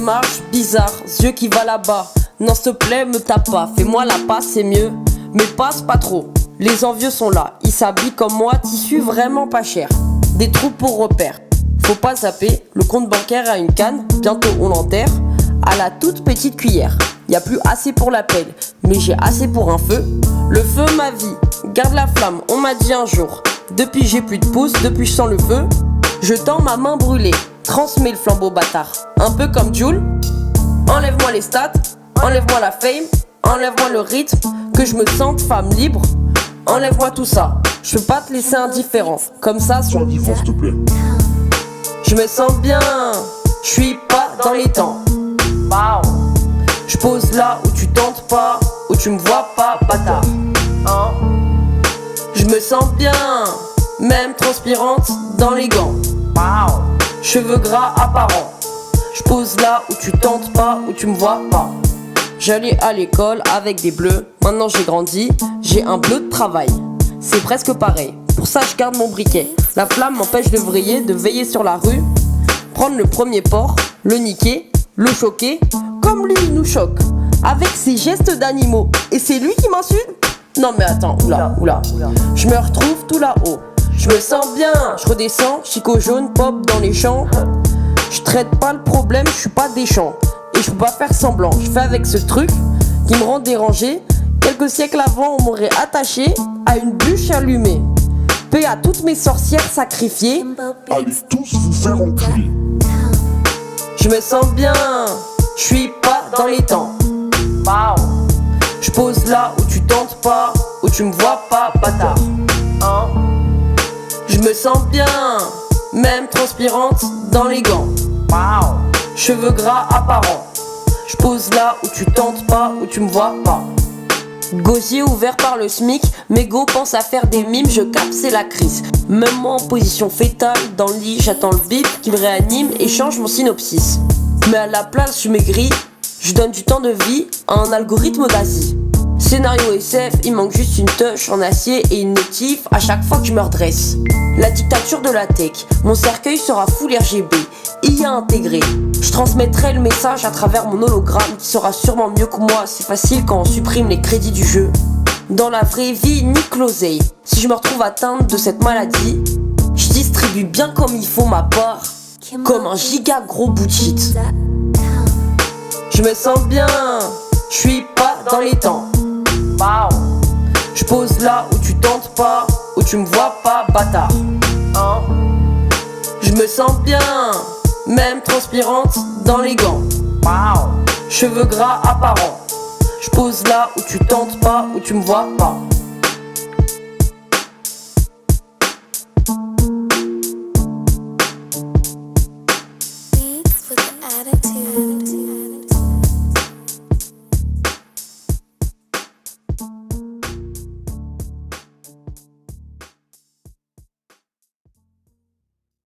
démarche bizarre, yeux qui va là-bas. Non s'il te plaît me tape pas, fais-moi la passe c'est mieux. Mais passe pas trop, les envieux sont là. Ils s'habillent comme moi, tissu vraiment pas cher. Des trous pour repère, faut pas zapper. Le compte bancaire a une canne, bientôt on l'enterre. À la toute petite cuillère, y a plus assez pour la pelle, mais j'ai assez pour un feu. Le feu ma vie, garde la flamme, on m'a dit un jour. Depuis j'ai plus de pouce, depuis je sens le feu. Je tends ma main brûlée, transmets le flambeau bâtard. Un peu comme Jul. Enlève-moi les stats, enlève-moi la fame, enlève-moi le rythme, que je me sente femme libre. Enlève-moi tout ça, je peux pas te laisser indifférent. Comme ça, Sois vivant s'il te plaît. je me sens bien, je suis pas dans les temps. Je pose là où tu tentes pas, où tu me vois pas, bâtard. Je me sens bien, même transpirante dans les gants. Cheveux gras apparents. Je pose là où tu tentes pas, où tu me vois pas. J'allais à l'école avec des bleus, maintenant j'ai grandi, j'ai un bleu de travail. C'est presque pareil, pour ça je garde mon briquet. La flamme m'empêche de vriller, de veiller sur la rue. Prendre le premier port, le niquer, le choquer. Comme lui il nous choque, avec ses gestes d'animaux. Et c'est lui qui m'insulte? Non mais attends, oula. Je me retrouve tout là-haut, je me sens bien. Je redescends, chico jaune, pop dans les champs. Je traite pas le problème, je suis pas déchant. Et je peux pas faire semblant, je fais avec ce truc qui me rend dérangé. Quelques siècles avant on m'aurait attaché à une bûche allumée. Paix à toutes mes sorcières sacrifiées. Allez tous vous faire enculer. Je me sens bien, je suis pas dans les temps. Je pose là où tu tentes pas, où tu me vois pas, bâtard. Je me sens bien, même transpirante dans les gants. Cheveux gras apparents. Je pose là où tu tentes pas, où tu me vois pas. Gosier ouvert par le SMIC, mégot pense à faire des mimes, je capte c'est la crise. Même moi en position fétale, dans le lit, j'attends le bip qui me réanime et change mon synopsis. Mais à la place je maigris, je donne du temps de vie à un algorithme d'Asie. Scénario SF, il manque juste une touche en acier et une notif à chaque fois que je me redresse. La dictature de la tech, mon cercueil sera full RGB, IA intégré. Je transmettrai le message à travers mon hologramme qui sera sûrement mieux que moi, c'est facile quand on supprime les crédits du jeu. Dans la vraie vie, nique l'oseille. Si je me retrouve atteinte de cette maladie, je distribue bien comme il faut ma part, comme un giga gros bout de shit. Je me sens bien, je suis pas dans les temps. Je pose là où tu tentes pas, où tu me vois pas, bâtard. Je me sens bien, même transpirante dans les gants. Cheveux gras apparents. Je pose là où tu tentes pas, où tu me vois pas.